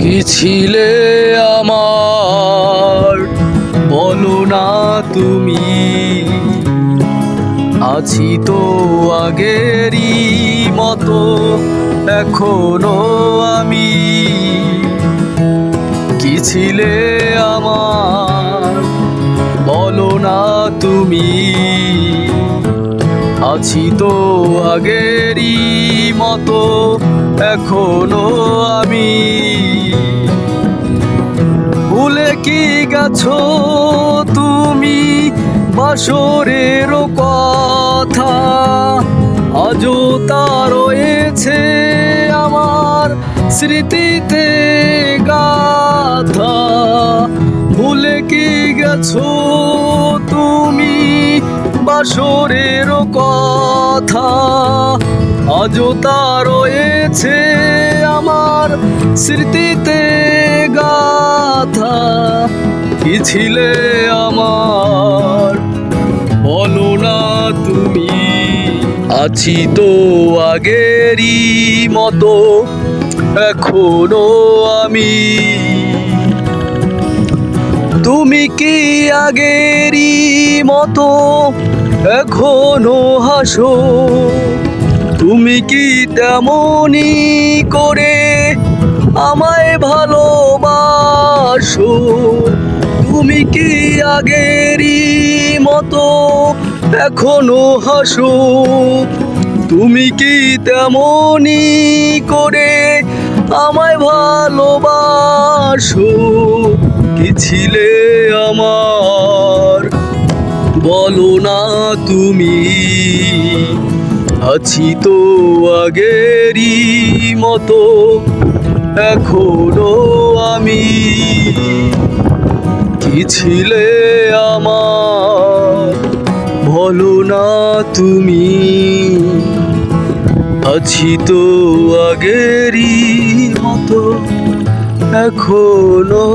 কি ছিলে আমার বলো না তুমি, আছি তো আগেরই মতো এখনো আমি। কি ছিলে আমার বলো না তুমি, আছি তো আগেরই মতো এখনো আমি। ভুলে কি গেছো তুমি বাসরের কথা, আজও তা রয়েছে আমার স্মৃতিতে গাথা। ভুলে কি গেছো তুমি বাসরের কথা, আজও তা রয়েছে আমার স্মৃতিতে গাথা। কি ছিলে আমার বলো না তুমি, আছি তো আগেরই মতো এখনো আমি। তুমি কি আগেরই মতো এখনো হাসো, তুমি কি তেমনি করে আমায় ভালোবাসো। তুমি কি আগেরই মতো এখনো হাসো, তুমি কি তেমনি করে আমায় ভালোবাসো। কি ছিলে আমার বলো না তুমি, আছি তো আগেরই মতো এখনো আমি। কি ছিলে আমার বলো না তুমি, আছি তো আগেরই মতো এখনো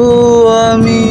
আমি।